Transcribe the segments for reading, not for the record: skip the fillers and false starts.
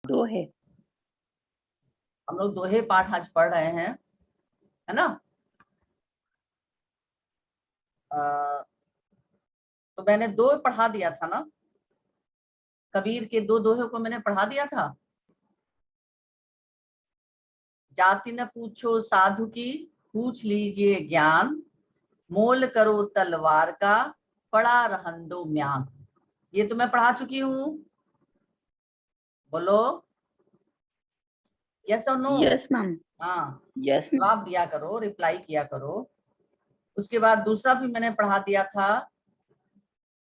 दोहे। हम लोग दोहे पाठ आज पढ़ रहे हैं, है ना। तो मैंने दो पढ़ा दिया था ना, कबीर के दो दोहे को मैंने पढ़ा दिया था। जाति न पूछो साधु की, पूछ लीजिए ज्ञान, मोल करो तलवार का, पड़ा रहन दो म्यान। ये तो मैं पढ़ा चुकी हूँ, बोलो यस और नो। Yes ma'am. हाँ, यस मैम। जवाब दिया करो, रिप्लाई किया करो। उसके बाद दूसरा भी मैंने पढ़ा दिया था।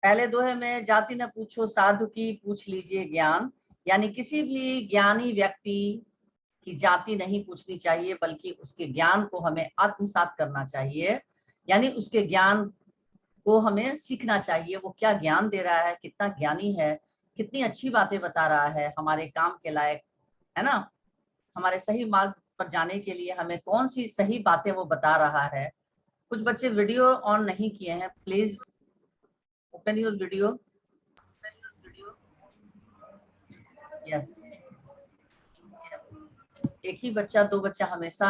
पहले दोहे में जाति न पूछो साधु की, पूछ लीजिए ज्ञान, यानी किसी भी ज्ञानी व्यक्ति की जाति नहीं पूछनी चाहिए, बल्कि उसके ज्ञान को हमें आत्मसात करना चाहिए। यानी उसके ज्ञान को हमें सीखना चाहिए, वो क्या ज्ञान दे रहा है, कितना ज्ञानी है, कितनी अच्छी बातें बता रहा है हमारे काम के लायक, है ना। हमारे सही मार्ग पर जाने के लिए हमें कौन सी सही बातें वो बता रहा है। कुछ बच्चे वीडियो ऑन नहीं किए हैं, please open your video. Yes, एक ही बच्चा, दो बच्चा हमेशा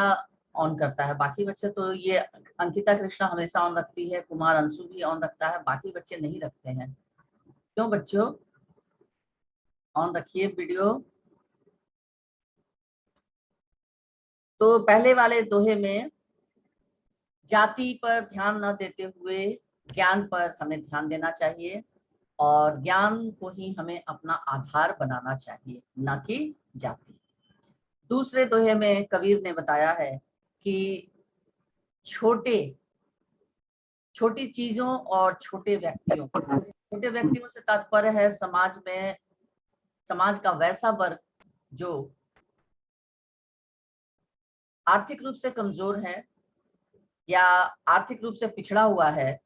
ऑन करता है, बाकी बच्चे तो ये अंकिता कृष्णा हमेशा ऑन रखती है, कुमार अंशु भी ऑन रखता है, बाकी बच्चे नहीं रखते हैं। क्यों बच्चों, ऑन रखिए वीडियो। तो पहले वाले दोहे में जाति पर ध्यान न देते हुए ज्ञान पर हमें ध्यान देना चाहिए, और ज्ञान को ही हमें अपना आधार बनाना चाहिए, न कि जाति। दूसरे दोहे में कबीर ने बताया है कि छोटी चीजों और छोटे व्यक्तियों से तात्पर्य है समाज का वैसा वर्ग जो आर्थिक रूप से कमजोर है या आर्थिक रूप से पिछड़ा हुआ है।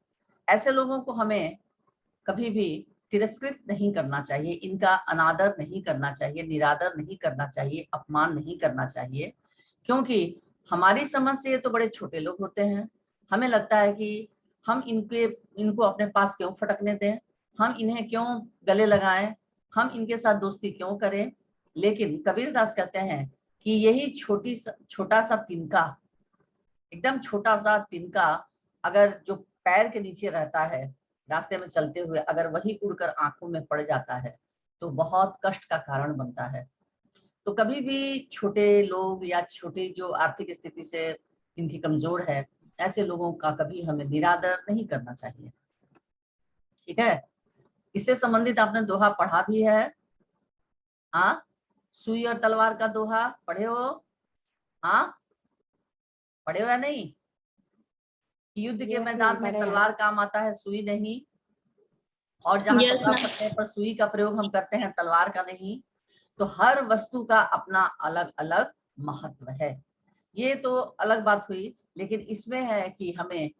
ऐसे लोगों को हमें कभी भी तिरस्कृत नहीं करना चाहिए, इनका अनादर नहीं करना चाहिए, निरादर नहीं करना चाहिए, अपमान नहीं करना चाहिए। क्योंकि हमारी समझ से ये तो बड़े छोटे लोग होते हैं, हमें लगता है कि हम इनको अपने पास क्यों फटकने दें, हम इन्हें क्यों गले लगाएं, हम इनके साथ दोस्ती क्यों करें। लेकिन कबीरदास कहते हैं कि यही छोटा सा तिनका, एकदम छोटा सा तिनका, अगर जो पैर के नीचे रहता है रास्ते में चलते हुए, अगर वही उड़कर आंखों में पड़ जाता है तो बहुत कष्ट का कारण बनता है। तो कभी भी छोटे लोग या छोटी जो आर्थिक स्थिति से जिनकी कमजोर है, ऐसे लोगों का कभी हमें निरादर नहीं करना चाहिए, ठीक है। इससे संबंधित आपने दोहा पढ़ा भी है, हाँ, सुई और तलवार का दोहा पढ़े हो, हाँ, पढ़े हो या नहीं। युद्ध के मैदान में तलवार काम आता है, सुई नहीं, और जहां कपड़ा फटने पर सुई का प्रयोग हम करते हैं, तलवार का नहीं। तो हर वस्तु का अपना अलग अलग महत्व है। ये तो अलग बात हुई, लेकिन इसमें है कि हमें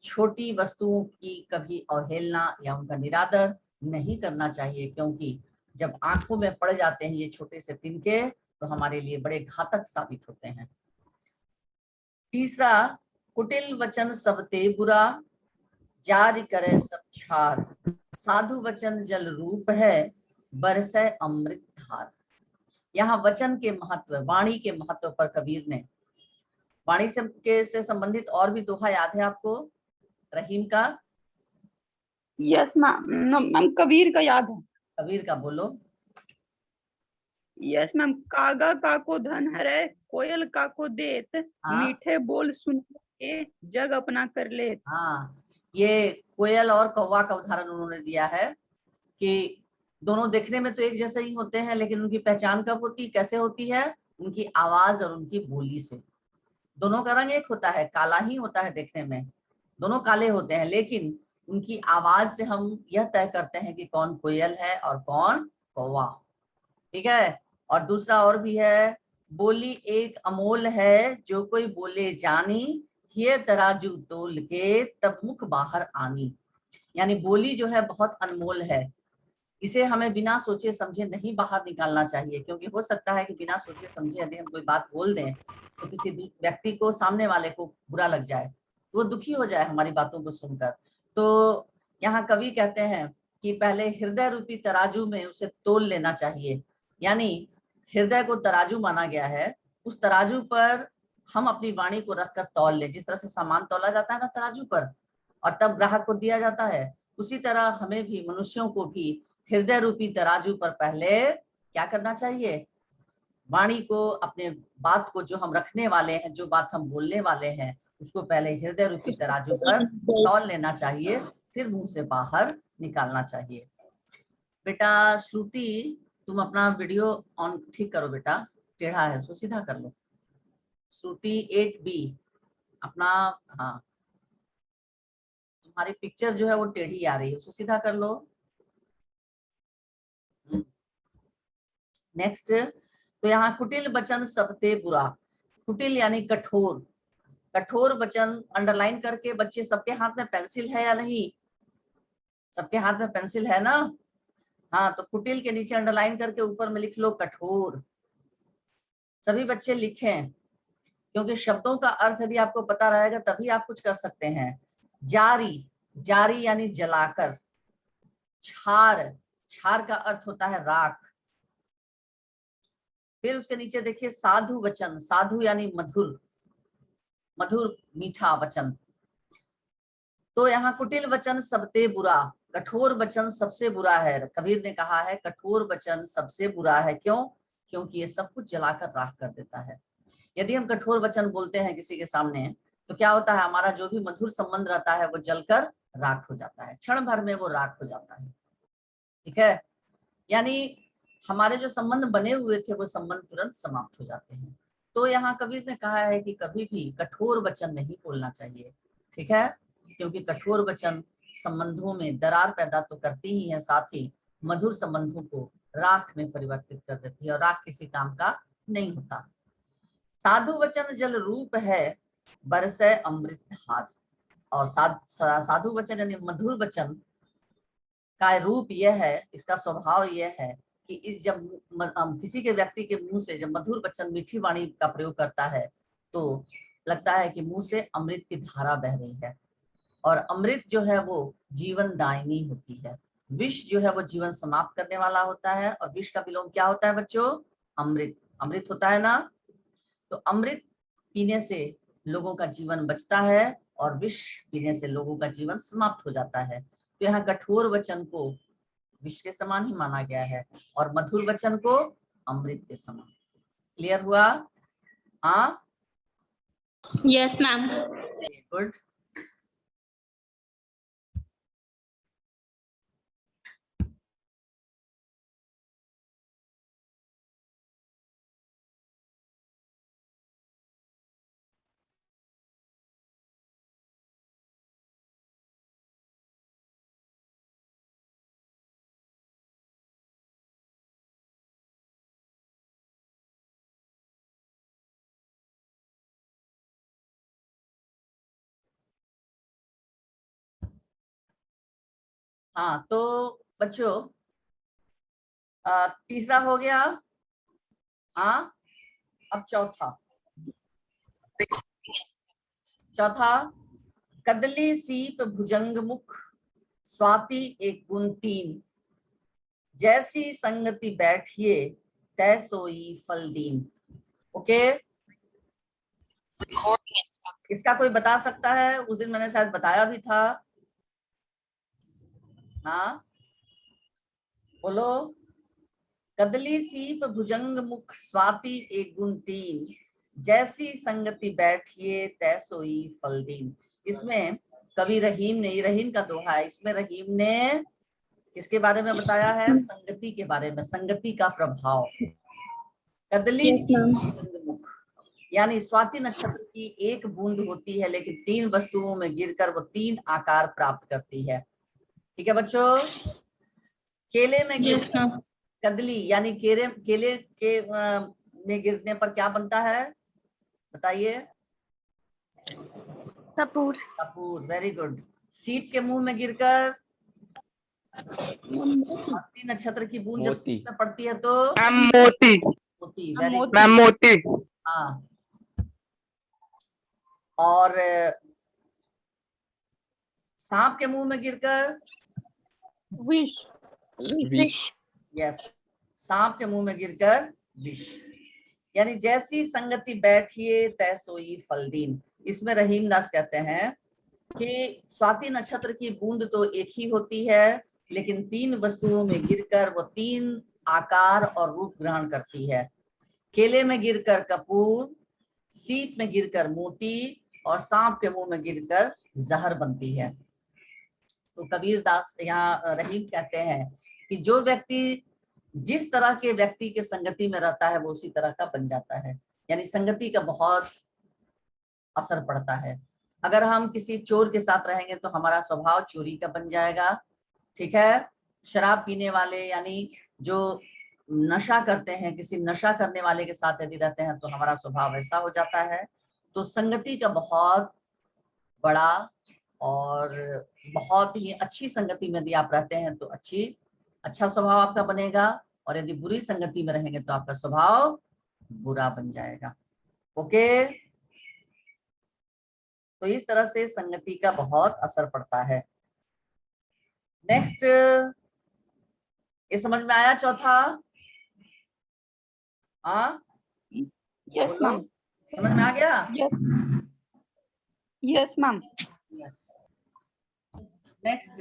छोटी वस्तुओं की कभी अवहेलना या उनका निरादर नहीं करना चाहिए, क्योंकि जब आंखों में पड़ जाते हैं ये छोटे से तिनके तो हमारे लिए बड़े घातक साबित होते हैं। तीसरा, कुटिल वचन सबते बुरा, जारी करे सब छार, साधु वचन जल रूप है, बरसै अमृत धार। यहाँ वचन के महत्व, वाणी के महत्व पर कबीर ने, वाणी से संबंधित और भी दोहा याद है आपको रहीम का? Yes ma'am. मैम कबीर का याद है। कबीर का बोलो। Yes ma'am. कागा का को धन हरै, कोयल का को देत, हाँ मीठे बोल सुन के जग अपना कर लेत। हाँ, ये कोयल और कौवा का उदाहरण उन्होंने दिया है कि दोनों देखने में तो एक जैसे ही होते हैं, लेकिन उनकी पहचान कब होती, कैसे होती है? उनकी आवाज और उनकी बोली से। दोनों का रंग एक होता है, काला ही होता है देखने में, दोनों काले होते हैं, लेकिन उनकी आवाज से हम यह तय करते हैं कि कौन कोयल है और कौन कौवा, ठीक है। और दूसरा और भी है, बोली एक अमोल है, जो कोई बोले जानी, ये तराजू तोल के तब मुख बाहर आनी। यानी बोली जो है बहुत अनमोल है, इसे हमें बिना सोचे समझे नहीं बाहर निकालना चाहिए, क्योंकि हो सकता है कि बिना सोचे समझे यदि हम कोई बात बोल दें तो किसी व्यक्ति को, सामने वाले को बुरा लग जाए, तो वो दुखी हो जाए हमारी बातों को सुनकर। तो यहाँ कवि कहते हैं कि पहले हृदय रूपी तराजू में उसे तोल लेना चाहिए, यानी हृदय को तराजू माना गया है, उस तराजू पर हम अपनी वाणी को रखकर तौल ले। जिस तरह से सामान तौला जाता है ना तराजू पर, और तब ग्राहक को दिया जाता है, उसी तरह हमें भी, मनुष्यों को भी हृदय रूपी तराजू पर पहले क्या करना चाहिए? वाणी को, अपने बात को जो हम रखने वाले हैं, जो बात हम बोलने वाले हैं, उसको पहले हृदय रूपी तराजू पर तौल लेना चाहिए, फिर मुंह से बाहर निकालना चाहिए। बेटा श्रुति, तुम अपना वीडियो ऑन ठीक करो बेटा, टेढ़ा है उसको सीधा कर लो। श्रुति 8B अपना, हाँ तुम्हारी पिक्चर जो है वो टेढ़ी आ रही है, उसको सीधा कर लो। नेक्स्ट, तो यहाँ कुटिल वचन सबते बुरा। कुटिल यानी कठोर, कठोर वचन अंडरलाइन करके बच्चे, सबके हाथ में पेंसिल है या नहीं? सबके हाथ में पेंसिल है ना? हाँ, तो कुटिल के नीचे अंडरलाइन करके ऊपर में लिख लो कठोर। सभी बच्चे लिखें, क्योंकि शब्दों का अर्थ यदि आपको पता रहेगा तभी आप कुछ कर सकते हैं। जारी, जारी यानी जलाकर। छार, छार का अर्थ होता है राख। फिर उसके नीचे देखिए साधु वचन, साधु यानी मधुर, मधुर मीठा वचन। तो यहाँ कुटिल वचन सबसे बुरा, कठोर वचन सबसे बुरा है। कबीर ने कहा है कठोर वचन सबसे बुरा है। क्यों? क्योंकि ये सब कुछ जलाकर राख कर देता है। यदि हम कठोर वचन बोलते हैं किसी के सामने, तो क्या होता है? हमारा जो भी मधुर संबंध रहता है वो जलकर राख हो जाता है, क्षण भर में वो राख हो जाता है। ठीक है, यानी हमारे जो संबंध बने हुए थे वो संबंध तुरंत समाप्त हो जाते हैं। तो यहाँ कबीर ने कहा है कि कभी भी कठोर वचन नहीं बोलना चाहिए। ठीक है, क्योंकि कठोर वचन संबंधों में दरार पैदा तो करती ही है, साथ ही मधुर संबंधों को राख में परिवर्तित कर देती है, और राख किसी काम का नहीं होता। साधु वचन जल रूप है, बरसे अमृत धार। और साधु वचन यानी मधुर वचन का रूप यह है, इसका स्वभाव यह है कि इस जब किसी के व्यक्ति के मुंह से जब मधुर वचन, मीठी वाणी का प्रयोग करता है, तो लगता है कि मुंह से अमृत की धारा बह रही है। और अमृत जो है वो जीवन दायिनी होती है। विष जो है वो जीवन समाप्त करने वाला होता है, और विष का विलोम क्या होता है बच्चों? अमृत। अमृत होता है ना? तो अमृत पीने से लोगों का जीवन बचता है, और विष पीने से लोगों का जीवन समाप्त हो जाता है। तो यहाँ कठोर वचन को विष के समान ही माना गया है, और मधुर वचन को अमृत के समान। क्लियर हुआ? हाँ, यस मैम। गुड। हाँ, तो बच्चों तीसरा हो गया। हाँ, अब चौथा, कदली सीप भुजंग मुख, स्वाति एक गुण तीन, जैसी संगति बैठिए तै सोई फल दीन। ओके, इसका कोई बता सकता है? उस दिन मैंने शायद बताया भी था। हाँ बोलो। कदली सीप भुजंग मुख, स्वाति एक गुण तीन, जैसी संगति बैठिए तै सोई फल दीन। इसमें कवि रहीम ने, रहीम का दोहा है, इसमें रहीम ने किसके बारे में बताया है? संगति के बारे में, संगति का प्रभाव। कदली सीप भुजंग मुख यानी स्वाति नक्षत्र की एक बूंद होती है, लेकिन तीन वस्तुओं में गिरकर वो तीन आकार प्राप्त करती है। ठीक है बच्चों, केले में गिरकर कदली यानी केले के में गिरने पर क्या बनता है? बताइए। कपूर। कपूर, वेरी गुड। सीप के मुंह में गिरकर स्वाति नक्षत्र की बूंद जब सीप में पड़ती है तो मोती। मोती, वेरी गुड। मैम मोती। हाँ, और सांप के मुंह में गिरकर विष। विष। यस, सांप के मुंह में गिरकर विष। यानी जैसी संगति बैठिए तै सोई फलदीन। इसमें रहीम दास कहते हैं कि स्वाति नक्षत्र की बूंद तो एक ही होती है, लेकिन 3 वस्तुओं में गिरकर वो 3 आकार और रूप ग्रहण करती है। केले में गिरकर कपूर, सीप में गिरकर मोती और सांप के मुंह में गिरकर जहर बनती है। तो कबीर दास यहाँ रहीम कहते हैं कि जो व्यक्ति जिस तरह के व्यक्ति के संगति में रहता है वो उसी तरह का बन जाता है। यानी संगति का बहुत असर पड़ता है। अगर हम किसी चोर के साथ रहेंगे तो हमारा स्वभाव चोरी का बन जाएगा, ठीक है। शराब पीने वाले यानी जो नशा करते हैं, किसी नशा करने वाले के साथ यदि रहते हैं तो हमारा स्वभाव ऐसा हो जाता है। तो संगति का बहुत बड़ा और बहुत ही अच्छी संगति में यदि आप रहते हैं तो अच्छा स्वभाव आपका बनेगा, और यदि बुरी संगति में रहेंगे तो आपका स्वभाव बुरा बन जाएगा। ओके, तो इस तरह से संगति का बहुत असर पड़ता है। नेक्स्ट, ये समझ में आया चौथा? हाँ, यस मैम। समझ में आ गया? Yes ma'am. यस। नेक्स्ट,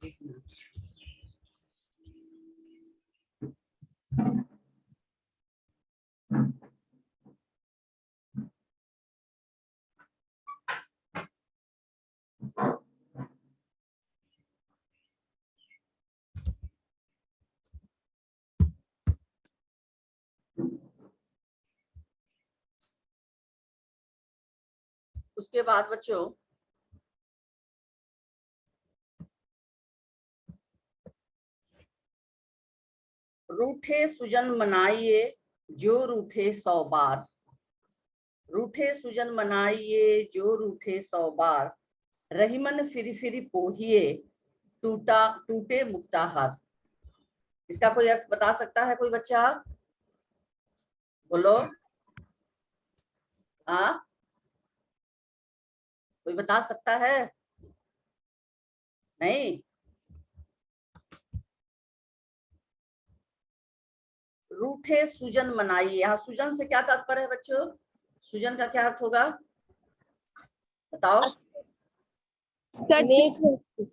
एक मिनट। उसके बाद बच्चों रूठे सुजन मनाइए जो रूठे 100 बार, रूठे सुजन मनाइए जो रूठे 100 बार, रहीमन फिरी फिरी पोहिए टूटे मुक्ताहार। इसका कोई अर्थ बता सकता है कोई बच्चा? बोलो। हाँ, कोई बता सकता है? नहीं? रूठे सुजन मनाइए, यहाँ सुजन से क्या तात्पर्य है बच्चों? सुजन का क्या अर्थ होगा, बताओ?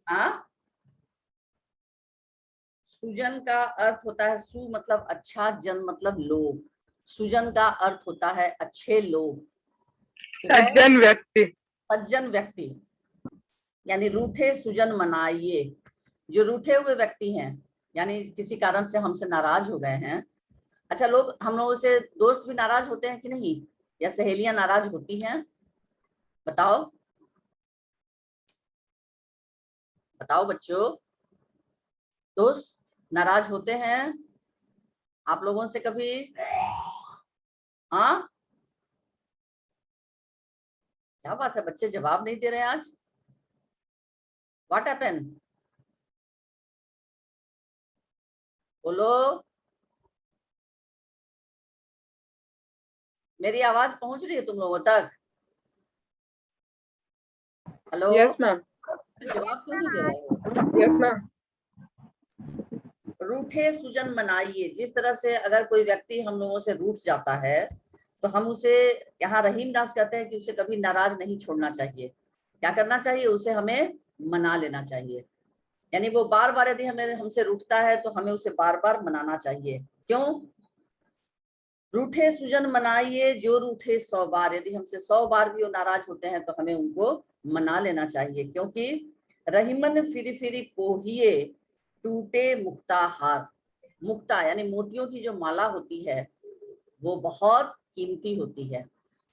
हाँ, सुजन का अर्थ होता है सु मतलब अच्छा, जन मतलब लोग। सुजन का अर्थ होता है अच्छे लोग, सज्जन व्यक्ति। सज्जन व्यक्ति। यानी रूठे सुजन मनाइए, जो रूठे हुए व्यक्ति हैं यानी किसी कारण से हमसे नाराज हो गए हैं। अच्छा, लोग हम लोगों से, दोस्त भी नाराज होते हैं कि नहीं, या सहेलियां नाराज होती हैं? बताओ बताओ बच्चों, दोस्त नाराज होते हैं आप लोगों से कभी? हाँ, क्या बात है बच्चे जवाब नहीं दे रहे हैं आज? What happen? बोलो, मेरी आवाज पहुंच रही है तुम लोगों तक? हेलो? Yes ma'am. जवाब क्यों नहीं दे रहे हो? Yes ma'am. रूठे सुजन मनाइए, जिस तरह से अगर कोई व्यक्ति हम लोगों से रूठ जाता है तो हम उसे, यहाँ रहीम दास कहते हैं कि उसे कभी नाराज नहीं छोड़ना चाहिए। क्या करना चाहिए? उसे हमें मना लेना चाहिए। यानी वो बार बार यदि हमें हमसे रूठता है तो हमें उसे बार बार मनाना चाहिए। क्यों? रूठे सुजन मनाइए जो रूठे 100 बार, यदि हमसे 100 बार भी वो नाराज होते हैं तो हमें उनको मना लेना चाहिए, क्योंकि रहीमन फिरी फिरी पोहिए टूटे मुक्ताहार। मुक्ता यानी मोतियों की जो माला होती है वो बहुत कीमती होती है।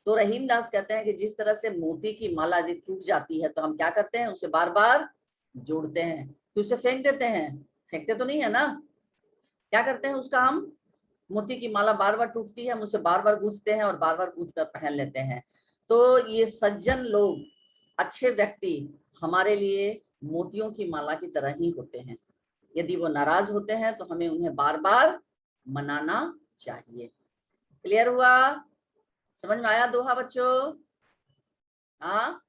तो रहीम दास कहते हैं कि जिस तरह से मोती की माला यदि टूट जाती है तो हम क्या करते हैं? उसे बार बार जोड़ते हैं। तो उसे फेंक देते हैं? फेंकते तो नहीं है ना। क्या करते हैं उसका? हम मोती की माला बार बार टूटती है, हम उसे बार बार गूंथते हैं और बार बार गूंथ कर पहन लेते हैं। तो ये सज्जन लोग, अच्छे व्यक्ति हमारे लिए मोतियों की माला की तरह ही होते हैं। यदि वो नाराज होते हैं तो हमें उन्हें बार बार मनाना चाहिए। क्लियर हुआ? समझ में आया दोहा बच्चों? हाँ,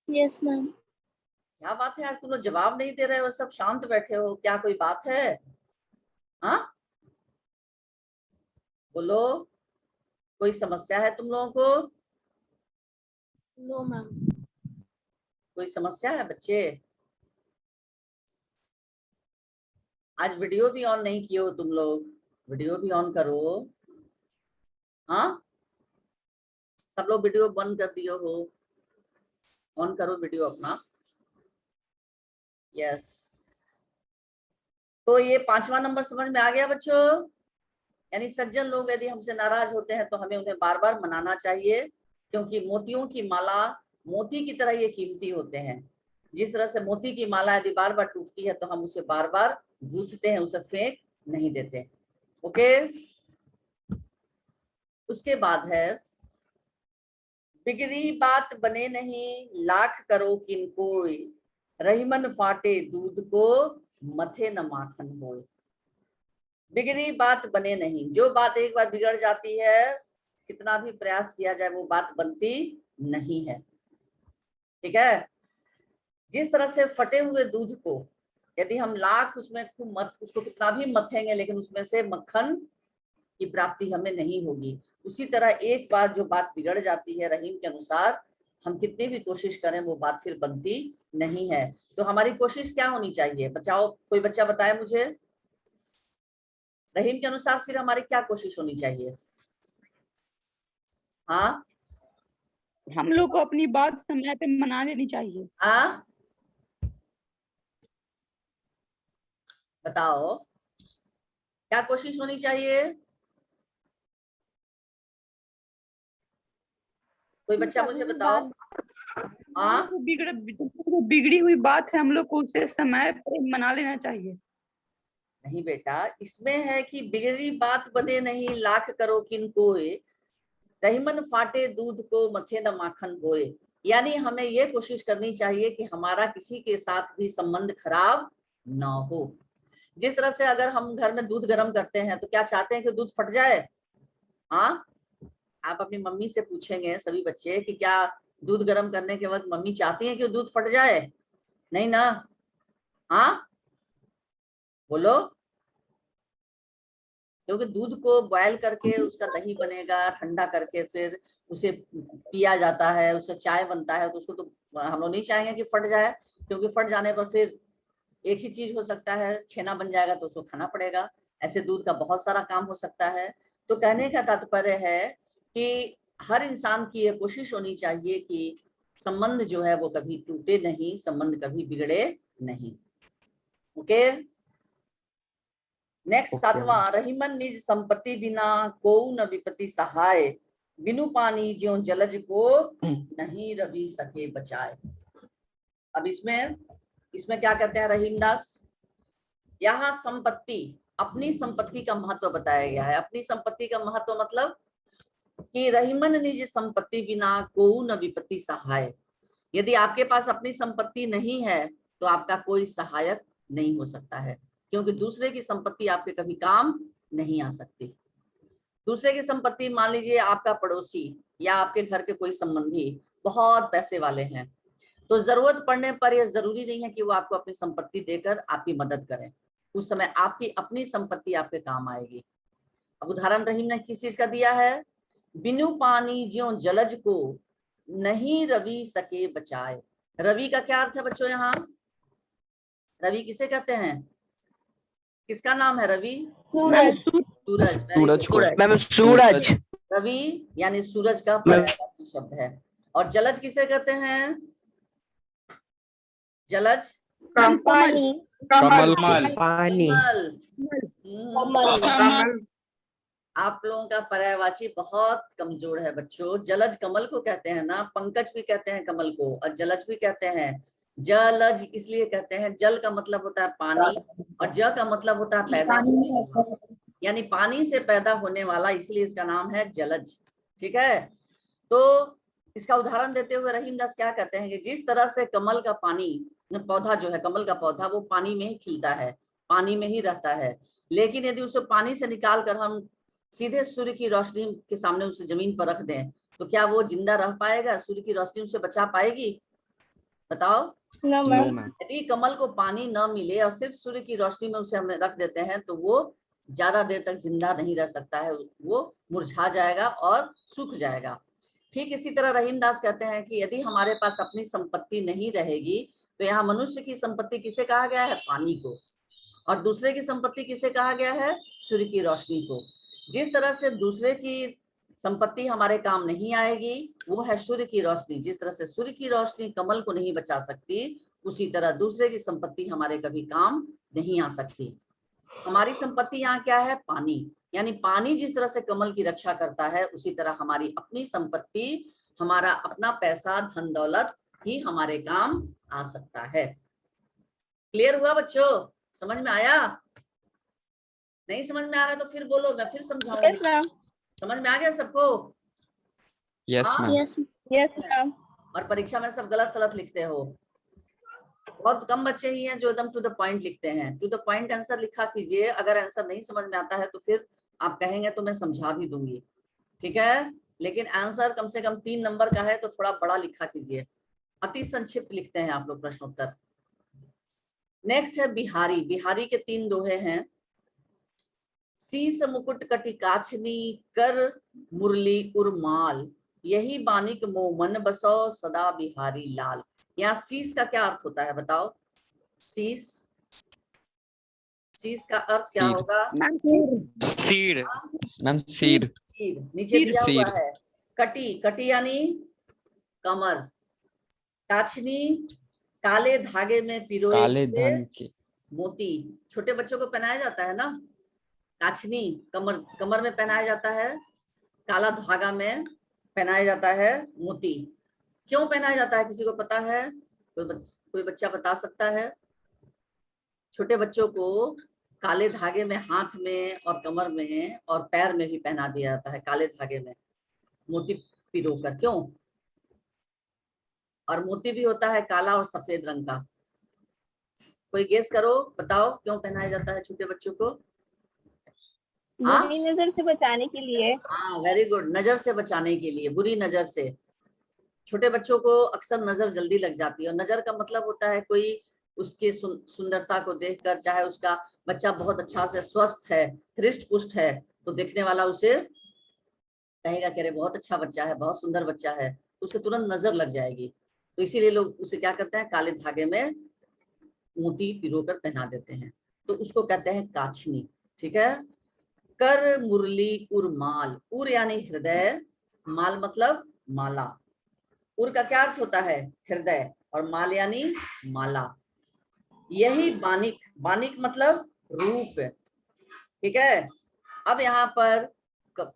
यस मैम। क्या बात है, आज तुम लोग जवाब नहीं दे रहे हो, सब शांत बैठे हो, क्या कोई बात है? हाँ, बोलो, कोई समस्या है तुम लोगों को? No ma'am. कोई समस्या है बच्चे? आज वीडियो भी ऑन नहीं किए हो तुम लोग, वीडियो भी ऑन करो। हाँ, सब लोग वीडियो बंद कर दिए हो, ऑन करो वीडियो अपना। यस, तो ये 5वां नंबर समझ में आ गया बच्चों? यानी सज्जन लोग यदि हमसे नाराज होते हैं तो हमें उन्हें बार बार मनाना चाहिए, क्योंकि मोतियों की माला मोती की तरह ये कीमती होते हैं। जिस तरह से मोती की माला यदि बार बार टूटती है तो हम उसे बार बार गूंथते हैं, उसे फेंक नहीं देते। ओके, उसके बाद है बिगड़ी बात बने नहीं लाख करो किन कोई, रहीमन फाटे दूध को मथे न माखन होए। बिगड़ी बात बने नहीं, जो बात एक बार बिगड़ जाती है कितना भी प्रयास किया जाए वो बात बनती नहीं है। ठीक है, जिस तरह से फटे हुए दूध को यदि हम लाख उसमें खूब उसको कितना भी मथेंगे लेकिन उसमें से मक्खन की प्राप्ति हमें नहीं होगी, उसी तरह एक बार जो बात बिगड़ जाती है रहीम के अनुसार, हम कितनी भी कोशिश करें वो बात फिर बनती नहीं है। तो हमारी कोशिश क्या होनी चाहिए, बचाओ, कोई बच्चा बताए मुझे, रहीम के अनुसार फिर हमारी क्या कोशिश होनी चाहिए? हाँ, हम लोग को अपनी बात समय पे मना लेनी चाहिए। हाँ, बताओ क्या कोशिश होनी चाहिए? कोई बच्चा मुझे बताओ। हाँ, जो बिगड़ी हुई बात है हम लोग को उसे समय पे मना लेना चाहिए। नहीं बेटा, इसमें है कि बिगड़ी बात बने नहीं लाख करो किन कोय, रहीमन फाटे दूध को मथे न माखन होए। यानी हमें ये कोशिश करनी चाहिए कि हमारा किसी के साथ भी संबंध खराब ना हो। जिस तरह से अगर हम घर में दूध गर्म करते हैं तो क्या चाहते हैं कि दूध फट जाए? हाँ, आप अपनी मम्मी से पूछेंगे सभी बच्चे कि क्या दूध गर्म करने के वक्त मम्मी चाहती है कि दूध फट जाए? नहीं ना? हाँ, बोलो, क्योंकि दूध को बॉयल करके उसका दही बनेगा, ठंडा करके फिर उसे पिया जाता है, उसका चाय बनता है, तो उसको तो हम लोग नहीं चाहेंगे कि फट जाए, क्योंकि फट जाने पर फिर एक ही चीज हो सकता है, छेना बन जाएगा तो उसको खाना पड़ेगा। ऐसे दूध का बहुत सारा काम हो सकता है। तो कहने का तात्पर्य है कि हर इंसान की ये कोशिश होनी चाहिए कि संबंध जो है वो कभी टूटे नहीं, संबंध कभी बिगड़े नहीं। ओके, नेक्स्ट 7वां, रहीमन निज संपत्ति बिना को न विपत्ति सहाय, बिनु पानी ज्यों जलज को नहीं रवि सके बचाए। अब इसमें क्या कहते हैं रहीम दास, यहाँ संपत्ति, अपनी संपत्ति का महत्व बताया गया है। अपनी संपत्ति का महत्व मतलब कि रहीमन निज संपत्ति बिना को न विपत्ति सहाय। यदि आपके पास अपनी संपत्ति नहीं है तो आपका कोई सहायक नहीं हो सकता है, क्योंकि दूसरे की संपत्ति आपके कभी काम नहीं आ सकती। दूसरे की संपत्ति, मान लीजिए आपका पड़ोसी या आपके घर के कोई संबंधी बहुत पैसे वाले हैं, तो जरूरत पड़ने पर यह जरूरी नहीं है कि वो आपको अपनी संपत्ति देकर आपकी मदद करें, उस समय आपकी अपनी संपत्ति आपके काम आएगी। अब उदाहरण रहीम ने किस चीज का दिया है, बिनु पानी ज्यों जलज को नहीं रवि सके बचाए। रवि का क्या अर्थ है बच्चों? यहाँ रवि किसे कहते हैं, किसका नाम है रवि? सूरज। सूरज, सूरज। रवि यानी सूरज का पर्यायवाची शब्द है। और जलज किसे कहते हैं? जलज पानी। कमल पानी। कमल। आप लोगों का पर्यायवाची बहुत कमजोर है बच्चों। जलज कमल को कहते हैं ना, पंकज भी कहते हैं कमल को, और जलज भी कहते हैं। जलज इसलिए कहते हैं, जल का मतलब होता है पानी और ज का मतलब होता है पैदा होने वाला, यानी पानी से पैदा होने वाला, इसलिए इसका नाम है जलज। ठीक है, तो इसका उदाहरण देते हुए रहीम दास क्या कहते हैं कि जिस तरह से कमल का पानी, पौधा जो है कमल का पौधा, वो पानी में ही खिलता है, पानी में ही रहता है, लेकिन यदि उसे पानी से निकाल कर हम सीधे सूर्य की रोशनी के सामने उसे जमीन पर रख दें तो क्या वो जिंदा रह पाएगा? सूर्य की रोशनी उसे बचा पाएगी? बताओ। No, no ma'am. मैम। यदि कमल को पानी न मिले और सिर्फ सूर्य की रोशनी में उसे हम रख देते हैं तो वो ज्यादा देर तक जिंदा नहीं रह सकता है, वो मुरझा जाएगा और सूख जाएगा। ठीक इसी तरह रहीम दास कहते हैं कि यदि हमारे पास अपनी संपत्ति नहीं रहेगी तो यहाँ मनुष्य की संपत्ति किसे कहा गया है? पानी को। और दूसरे की संपत्ति किसे कहा गया है? सूर्य की रोशनी को। जिस तरह से दूसरे की संपत्ति हमारे काम नहीं आएगी वो है सूर्य की रोशनी। जिस तरह से सूर्य की रोशनी कमल को नहीं बचा सकती, उसी तरह दूसरे की संपत्ति हमारे कभी काम नहीं आ सकती। हमारी संपत्ति यहाँ क्या है? पानी। यानी पानी जिस तरह से कमल की रक्षा करता है, उसी तरह हमारी अपनी संपत्ति, हमारा अपना पैसा, धन दौलत ही हमारे काम आ सकता है। क्लियर हुआ बच्चों? समझ में आया? नहीं समझ में आ रहा तो फिर बोलो, मैं फिर Yes, समझाऊंगी। ma'am. समझ में आ गया सबको? यस हाँ? मैम। Yes, yes, ma'am. और परीक्षा में सब गलत सलत लिखते हो। बहुत कम बच्चे ही हैं जो एकदम टू द पॉइंट लिखते हैं। टू द पॉइंट आंसर लिखा कीजिए। अगर आंसर नहीं समझ में आता है तो फिर आप कहेंगे तो मैं समझा भी दूंगी, ठीक है? लेकिन आंसर कम से कम 3 नंबर का है तो थोड़ा बड़ा लिखा कीजिए। अति संक्षिप्त लिखते हैं आप लोग प्रश्नोत्तर। नेक्स्ट है बिहारी। बिहारी के 3 दोहे हैं। शीस मुकुट कटि काछनी, कर मुरली उर्माल, यही बानिक मोह मन बसो, सदा बिहारी लाल। यहाँ शीस का क्या अर्थ होता है बताओ? शीस, शीस का अर्थ क्या सीड। होगा? Ma'am seed. Ma'am seed. तीर। नीचे दिया हुआ सीड। है कटी। कटी यानी कमर। काछनी, काले धागे में पिरोए काले हुए धन के। मोती। छोटे बच्चों को पहनाया जाता है ना काछनी, कमर में पहनाया जाता है, काला धागा में पहनाया जाता है मोती। क्यों पहनाया जाता है? किसी को पता है? कोई बच्चा बता सकता है? छोटे बच्चों को काले धागे में हाथ में और कमर में और पैर में भी पहना दिया जाता है, काले धागे में मोती पिरोकर। क्यों? और मोती भी होता है काला और सफेद रंग का। कोई गेस करो, बताओ क्यों पहनाया जाता है छोटे बच्चों को? हाँ, बुरी नजर से बचाने के लिए। हाँ, वेरी गुड। नजर से बचाने के लिए, बुरी नजर से। छोटे बच्चों को अक्सर नजर जल्दी लग जाती है और नजर का मतलब होता है कोई उसके सुंदरता को देखकर, चाहे उसका बच्चा बहुत अच्छा से स्वस्थ है, हृष्ट पुष्ट है, तो देखने वाला उसे कहेगा कि अरे बहुत अच्छा बच्चा है, बहुत सुंदर बच्चा है, तो उसे तुरंत नजर लग जाएगी। तो इसीलिए लोग उसे क्या करते हैं? काले धागे में मोती पिरोकर पहना देते हैं, तो उसको कहते हैं काछनी। ठीक है? कर मुरली उर्माल। उर यानी हृदय, माल मतलब माला। उर का क्या अर्थ होता है? हृदय। और माल यानी माला। यही बानिक, बानिक मतलब रूप। ठीक है? अब यहाँ पर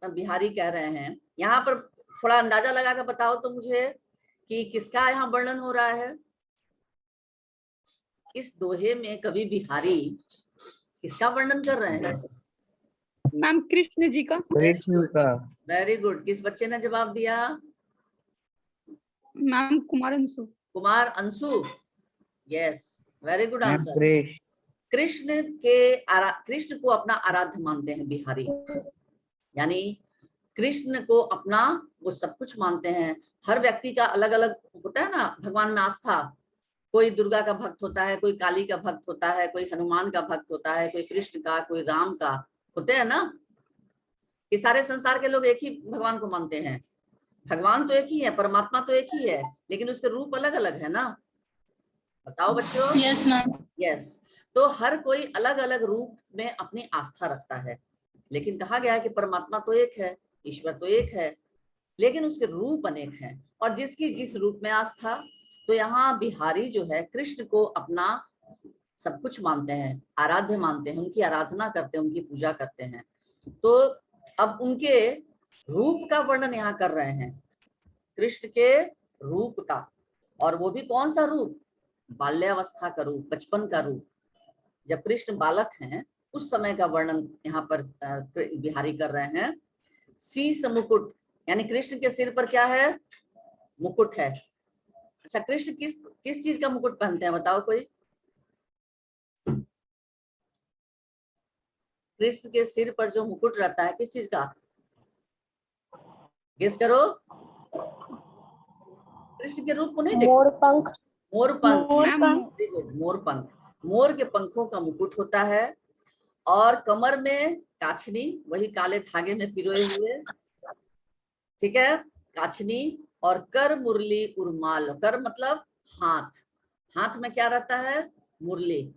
बिहारी कह रहे हैं, यहाँ पर थोड़ा अंदाजा लगा कर बताओ तो मुझे कि किसका यहाँ वर्णन हो रहा है? इस दोहे में कवि बिहारी किसका वर्णन कर रहे हैं? मैम कृष्ण जी का। कृष्ण का। Very good. किस बच्चे ने जवाब दिया? Ma'am Kumar Anshu. Kumar Anshu. Yes, very good answer. Krishna Krishna को अपना आराध्य मानते हैं बिहारी। यानी कृष्ण को अपना वो सब कुछ मानते हैं। हर व्यक्ति का अलग अलग होता है ना भगवान में आस्था। कोई दुर्गा का भक्त होता है, कोई काली का भक्त होता है, कोई हनुमान का भक्त होता है, कोई कृष्ण का, कोई राम का, होते हैं ना। ये सारे संसार के लोग एक ही भगवान को मानते हैं। भगवान तो एक ही है, परमात्मा तो एक ही है, लेकिन उसके रूप अलग अलग है ना। बताओ बच्चों। Yes, ma'am. यस। तो हर कोई अलग अलग रूप में अपनी आस्था रखता है, लेकिन कहा गया है कि परमात्मा तो एक है, ईश्वर तो एक है, लेकिन उसके रूप अनेक हैं और जिसकी जिस रूप में आस्था। तो यहाँ बिहारी जो है कृष्ण को अपना सब कुछ मानते हैं, आराध्य मानते हैं, उनकी आराधना करते हैं, उनकी पूजा करते हैं। तो अब उनके रूप का वर्णन यहाँ कर रहे हैं, कृष्ण के रूप का। और वो भी कौन सा रूप? बाल्यावस्था का रूप, बचपन का रूप। जब कृष्ण बालक हैं उस समय का वर्णन यहाँ पर बिहारी कर रहे हैं। शीस मुकुट, यानी कृष्ण के सिर पर क्या है? मुकुट है। अच्छा, कृष्ण किस चीज का मुकुट पहनते हैं बताओ कोई? कृष्ण के सिर पर जो मुकुट रहता है किस चीज का? गेस करो। कृष्ण के रूप को नहीं देखते? मोर पंख। मोर पंख, मोर मैम पंख। वेरी गुड, मोर पंख। मोर के पंखों का मुकुट होता है और कमर में काछनी, वही काले धागे में पिरोए हुए, ठीक है, काछनी, और कर मुरली उर्माल। कर मतलब हाथ, हाथ में क्या रहता है? मुरली,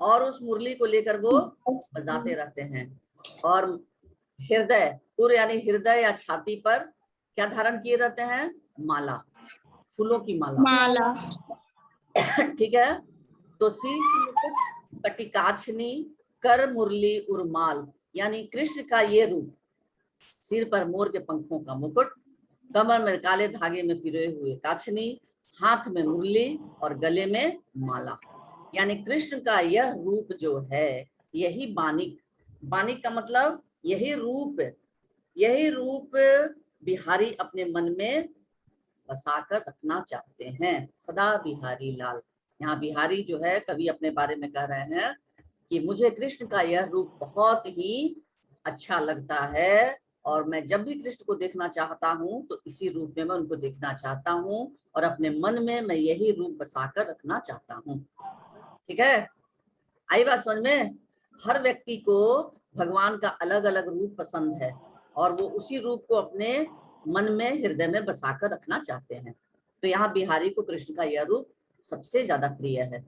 और उस मुरली को लेकर वो बजाते रहते हैं। और हृदय, उर यानी हृदय या छाती पर क्या धारण किए रहते हैं? माला, फूलों की माला, माला। ठीक है। तो शीश मुकुट, कटिकाछनी, कर मुरली उर्माल, यानी कृष्ण का ये रूप, सिर पर मोर के पंखों का मुकुट, कमर में काले धागे में पिरोए हुए काछनी, हाथ में मुरली और गले में माला, यानी कृष्ण का यह रूप जो है, यही बानिक, बानिक का मतलब यही रूप, यही रूप बिहारी अपने मन में बसाकर रखना चाहते हैं। सदा बिहारी लाल, यहाँ बिहारी जो है कवि अपने बारे में कह रहे हैं कि मुझे कृष्ण का यह रूप बहुत ही अच्छा लगता है, और मैं जब भी कृष्ण को देखना चाहता हूँ तो इसी रूप में मैं उनको देखना चाहता हूँ, और अपने मन में मैं यही रूप बसाकर रखना चाहता हूँ। ठीक है, आई बात समझ में? हर व्यक्ति को भगवान का अलग अलग रूप पसंद है, और वो उसी रूप को अपने मन में, हृदय में बसाकर रखना चाहते हैं। तो यहाँ बिहारी को कृष्ण का यह रूप सबसे ज्यादा प्रिय है।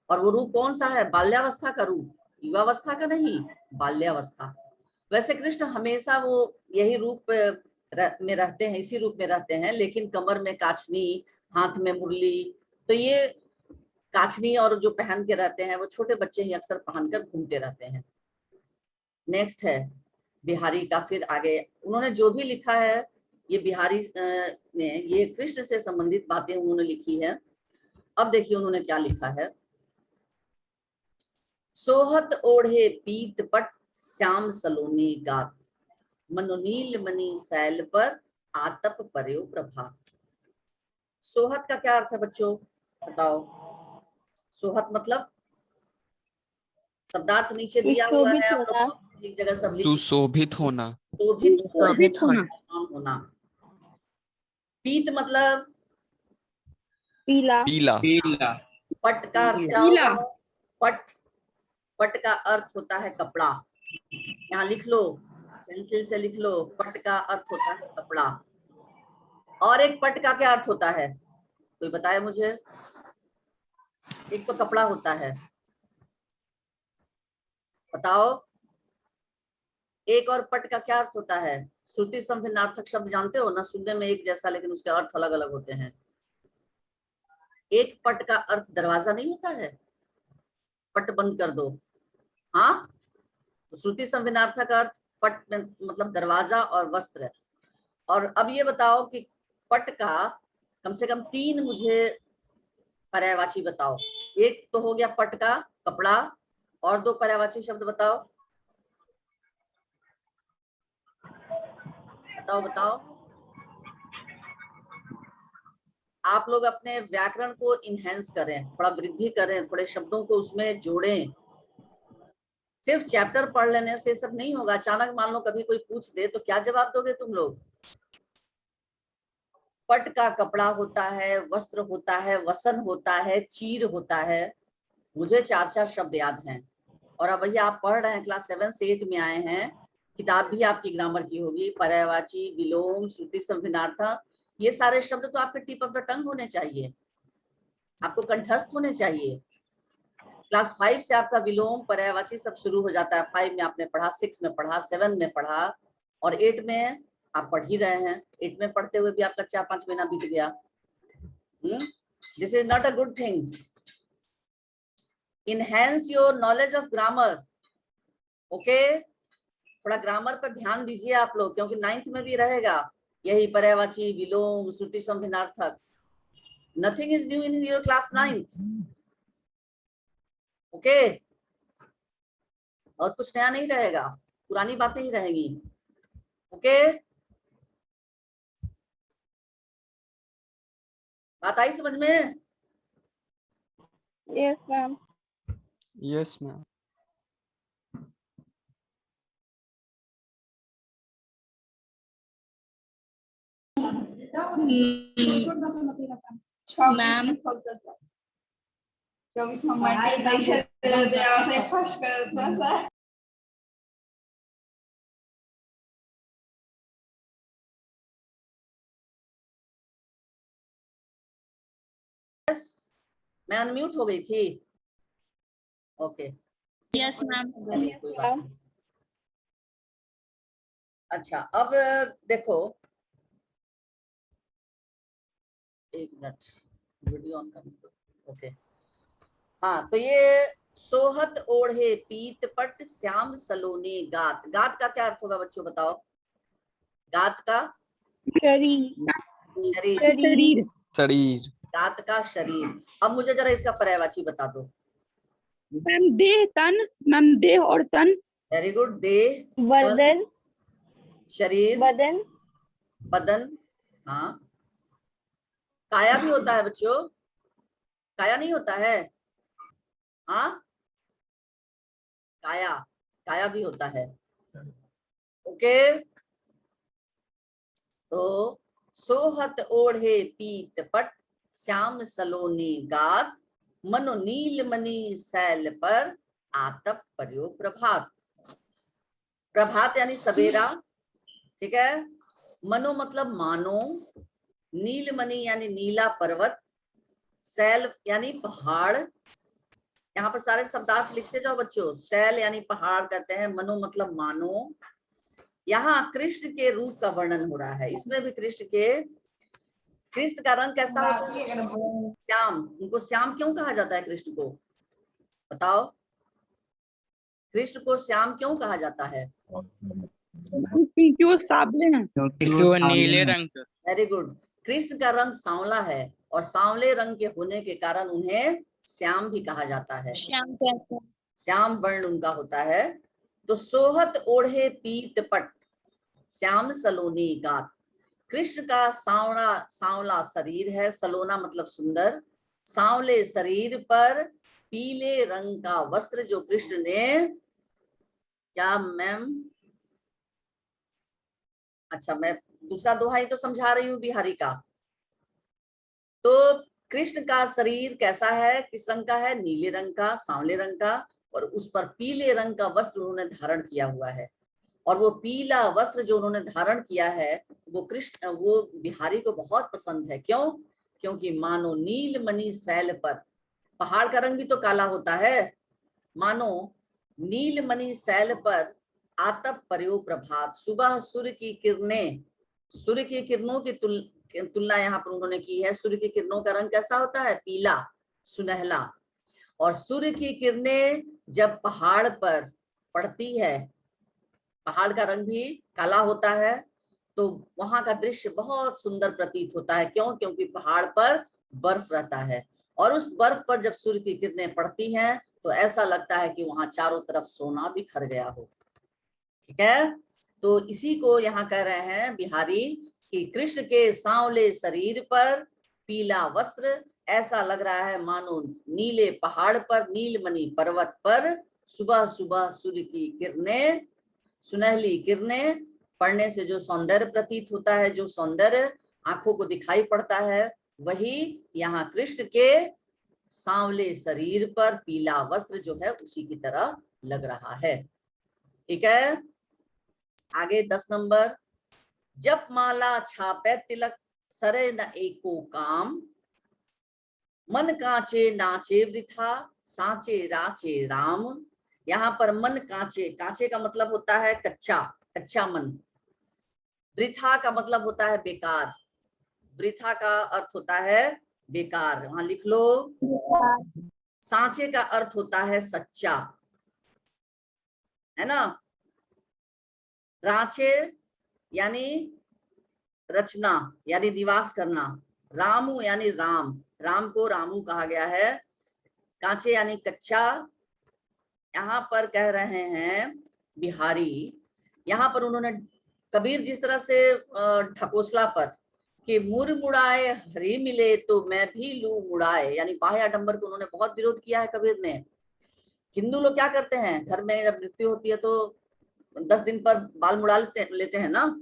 और वो रूप कौन सा है? बाल्यावस्था का रूप, युवावस्था का नहीं, बाल्यावस्था। वैसे कृष्ण हमेशा वो यही रूप में रहते हैं, इसी रूप में रहते हैं, लेकिन कमर में काछनी, हाथ में मुरली, तो ये काछनी और जो पहन के रहते हैं वो छोटे बच्चे ही अक्सर पहनकर घूमते रहते हैं। नेक्स्ट है बिहारी का, फिर आगे उन्होंने जो भी लिखा है, ये बिहारी ने ये कृष्ण से संबंधित बातें उन्होंने लिखी है। अब देखिए उन्होंने क्या लिखा है। सोहत ओढ़े पीत पट, श्याम सलोनी गात, मनोनील मणि सैल पर, आतप पर्यो प्रभात। सोहत का क्या अर्थ है बच्चों, बताओ? सोहत मतलब शब्दार्थ नीचे दिया हुआ है, आप लोग एक जगह सब लिख, सुशोभित होना, शोभित होना, होना। पीत मतलब पीला। पीला, पीला। पट का अर्थ क्या पीला, होगा? पट, पट का अर्थ होता है कपड़ा। यहाँ लिख लो, पेंसिल से लिख लो, पट का अर्थ होता है कपड़ा। और एक पट का क्या अर्थ होता है, कोई बताए मुझे? एक तो कपड़ा होता है, बताओ। एक और पट का क्या अर्थ होता है? श्रुति संभिन्नार्थक शब्द जानते हो ना, सुनने में एक जैसा लेकिन उसके अर्थ अलग अलग होते हैं। एक पट का अर्थ दरवाजा नहीं होता है, पट बंद कर दो, हाँ, तो श्रुति संभिन्नार्थक अर्थ पट मतलब दरवाजा और वस्त्र। और अब ये बताओ कि पट का कम से कम 3 मुझे पर्यायवाची बताओ। एक तो हो गया पट का कपड़ा, और 2 पर्यायवाची शब्द बताओ, बताओ बताओ। आप लोग अपने व्याकरण को इनहेंस करें, थोड़ा वृद्धि करें, थोड़े शब्दों को उसमें जोड़ें। सिर्फ चैप्टर पढ़ लेने से सब नहीं होगा। अचानक मान लो कभी कोई पूछ दे तो क्या जवाब दोगे तुम लोग? पट का कपड़ा होता है, वस्त्र होता है, वसन होता है, चीर होता है। मुझे 4-4 शब्द याद हैं। और अब भैया आप पढ़ रहे हैं, क्लास 7 से 8 में आए हैं, किताब भी आपकी ग्रामर की होगी, पर्यायवाची, विलोम, श्रुति संभिन्नार्थक, ये सारे शब्द तो आपके टिप ऑफ द टंग होने चाहिए, आपको कंठस्थ होने चाहिए। क्लास 5 से आपका विलोम, पर्यायवाची सब शुरू हो जाता है। 5 में आपने पढ़ा, 6 में पढ़ा, 7 में पढ़ा, और 8 में आप पढ़ ही रहे हैं। 8 में पढ़ते हुए भी आपका 4-5 महीना बीत गया। This is not a good thing. Enhance your knowledge of grammar, okay. थोड़ा ग्रामर पर ध्यान दीजिए आप लोग, क्योंकि 9th में भी रहेगा यही पर्यायवाची, विलोम, श्रुति संभिन्नार्थक। Nothing is new in your class 9th, okay. और कुछ नया नहीं रहेगा, पुरानी बातें ही रहेंगी, ओके। बात आई समझ में? Yes ma'am. Yes ma'am. Ma'am मैं अनम्यूट हो गई थी। Okay, yes ma'am. चलिए कोई बात नहीं। अच्छा, अब देखो, एक मिनट, वीडियो ऑन करने दो। ओके, हाँ, तो ये सोहत ओढ़े पीत पट श्याम सलोनी गात। गात का क्या अर्थ होगा बच्चों, बताओ। गात का शरीर शरीर, शरीर, शरीर, गात का शरीर। अब मुझे जरा इसका पर्यायवाची बता दो। मैम देह तन, मैम देह और तन, वेरी गुड। देह, तन, बदन शरीर, बदन बदन। हाँ, काया भी होता है बच्चों, काया नहीं होता है। हाँ, काया, काया भी होता है। ओके, तो सोहत ओढ़े पीत पट श्याम सलोनी गात, मनो नील मणि सैल पर आतप पर्यो प्रभात। प्रभात यानी सवेरा, ठीक है। मनो मतलब मानो, नीलमणि यानी नीला पर्वत, सैल यानी पहाड़। यहाँ पर सारे शब्दार्थ लिखते जाओ बच्चों। सैल यानी पहाड़ कहते हैं, मनो मतलब मानो। यहाँ कृष्ण के रूप का वर्णन हो रहा है। इसमें भी कृष्ण का रंग कैसा होता है? श्याम। उनको श्याम क्यों कहा जाता है? कृष्ण को बताओ, कृष्ण को श्याम क्यों कहा जाता है? क्योंकि वो साबले हैं। क्योंकि वो नीले रंग का। Very good. कृष्ण का रंग सांवला है और सांवले रंग के होने के कारण उन्हें श्याम भी कहा जाता है। श्याम कैसे? श्याम वर्ण उनका होता है। तो सोहत ओढ़े पीत पट श्याम सलोनी गात। कृष्ण का सांवला शरीर है, सलोना मतलब सुंदर। सांवले शरीर पर पीले रंग का वस्त्र जो कृष्ण ने, क्या मैम? अच्छा, मैं दूसरा दोहा ही तो समझा रही हूँ बिहारी का। तो कृष्ण का शरीर कैसा है, किस रंग का है? नीले रंग का, सांवले रंग का, और उस पर पीले रंग का वस्त्र उन्होंने धारण किया हुआ है। और वो पीला वस्त्र जो उन्होंने धारण किया है वो बिहारी को बहुत पसंद है। क्यों? क्योंकि मानो नील मणि सैल पर, पहाड़ का रंग भी तो काला होता है, मानो नील मणि सैल पर आतप पर्यो प्रभात। सुबह सूर्य की किरणें, सूर्य की किरणों की तुलना यहाँ पर उन्होंने की है। सूर्य की किरणों का रंग कैसा होता है? पीला, सुनहला। और सूर्य की किरणें जब पहाड़ पर पड़ती है, पहाड़ का रंग भी काला होता है, तो वहां का दृश्य बहुत सुंदर प्रतीत होता है। क्यों? क्योंकि पहाड़ पर बर्फ रहता है और उस बर्फ पर जब सूर्य की किरणें पड़ती हैं तो ऐसा लगता है कि वहां चारों तरफ सोना बिखर गया हो। ठीक है, तो इसी को यहाँ कह रहे हैं बिहारी कि कृष्ण के सांवले शरीर पर पीला वस्त्र, ऐसा लग रहा है मानो नीले पहाड़ पर, नीलमणि पर्वत पर सुबह सुबह सूर्य की किरणें, सुनहली किरणें पड़ने से जो सौंदर्य प्रतीत होता है, जो सौंदर्य आंखों को दिखाई पड़ता है, वही यहाँ कृष्ण के सांवले शरीर पर पीला वस्त्र जो है उसी की तरह लग रहा है। ठीक है, आगे 10 नंबर। जप माला छापे तिलक सरे न एको काम, मन कांचे नाचे वृथा साचे राचे राम। यहाँ पर मन कांचे, कांचे का मतलब होता है कच्चा, कच्चा मन। वृथा का मतलब होता है बेकार, वृथा का अर्थ होता है बेकार, वहां लिख लो। सांचे का अर्थ होता है सच्चा, है ना। राचे यानी रचना यानी निवास करना। रामू यानी राम, राम को रामू कहा गया है। कांचे यानी कच्चा। यहाँ पर कह रहे हैं बिहारी, यहाँ पर उन्होंने कबीर जिस तरह से ढकोसला पर कि मुर मुड़ाए हरि मिले तो मैं भी लू मुड़ाए, यानी बाह्य आडंबर को उन्होंने बहुत विरोध किया है कबीर ने। हिंदू लोग क्या करते हैं, घर में जब मृत्यु होती है तो 10 दिन पर बाल मुड़ा लेते हैं ना।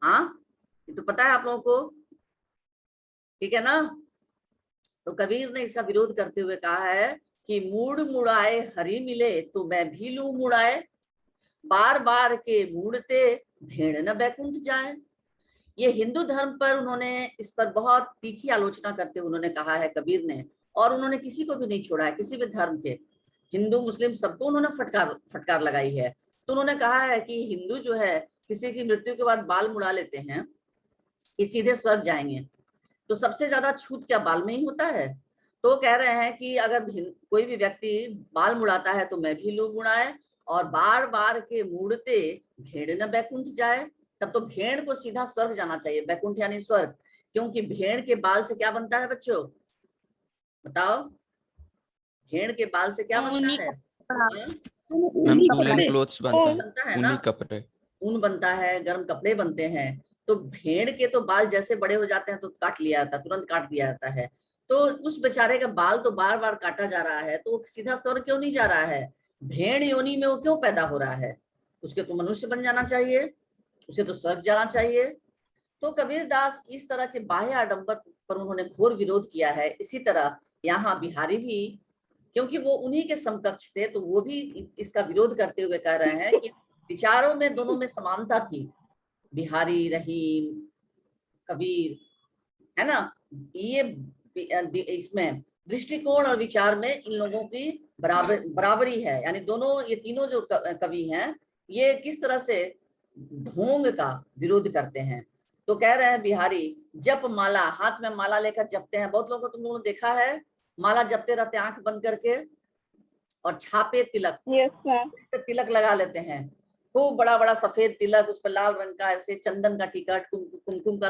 हाँ, ये तो पता है आप लोगों को। ठीक है ना। तो कबीर ने इसका विरोध करते हुए कहा है कि मूड मुड़ाए हरि मिले तो मैं भी लूं मुड़ाए, बार बार के मूड़ते भेड़ न बैकुंठ जाए। ये हिंदू धर्म पर उन्होंने इस पर बहुत तीखी आलोचना करते हुए उन्होंने कहा है कबीर ने, और उन्होंने किसी को भी नहीं छोड़ा है, किसी भी धर्म के, हिंदू मुस्लिम सबको उन्होंने फटकार लगाई है। तो उन्होंने कहा है कि हिंदू जो है किसी की मृत्यु के बाद बाल मुड़ा लेते हैं कि सीधे स्वर्ग जाएंगे, तो सबसे ज्यादा छूत क्या बाल में ही होता है। तो कह रहे हैं कि अगर कोई भी व्यक्ति बाल मुड़ाता है तो मैं भी लूं मुड़ाए, और बार बार के मुड़ते भेड़ न बैकुंठ जाए, तब तो भेड़ को सीधा स्वर्ग जाना चाहिए, बैकुंठ यानी स्वर्ग, क्योंकि भेड़ के बाल से क्या बनता है बच्चों, बताओ, भेड़ के बाल से क्या बनता है? मैम वूलन क्लोथ्स बनता है ना, ऊनी कपड़े, ऊन बनता है, गर्म कपड़े बनते हैं। तो भेड़ के तो बाल जैसे बड़े हो जाते हैं तो काट लिया जाता है, तुरंत काट दिया जाता है। तो उस बेचारे का बाल तो बार बार काटा जा रहा है, तो सीधा स्वर्ग क्यों नहीं जा रहा है? भेड़ योनि में वो क्यों पैदा हो रहा है? उसके तो मनुष्य बन जाना चाहिए, उसे तो स्वर्ग जाना चाहिए। तो कबीरदास इस तरह के बाह्य आडंबर पर उन्होंने घोर विरोध किया है। इसी तरह यहाँ बिहारी भी, क्योंकि वो उन्हीं के समकक्ष थे, तो वो भी इसका विरोध करते हुए कह रहे हैं कि विचारों में दोनों में समानता थी, बिहारी, रहीम, कबीर, है ना, ये इसमें दृष्टिकोण और विचार में इन लोगों की बराबरी है। यानी दोनों, ये तीनों जो कवि हैं, ये किस तरह से ढोंग का विरोध करते हैं। तो कह रहे हैं बिहारी, जप माला, हाथ में माला लेकर जपते हैं। बहुत लोगों को तुम लोगों ने देखा है, माला जपते रहते आंख बंद करके, और छापे तिलक, तिलक लगा लेते हैं, खूब बड़ा बड़ा सफेद तिलक, उस पर लाल रंग का ऐसे चंदन का टिकट, कुमकुम का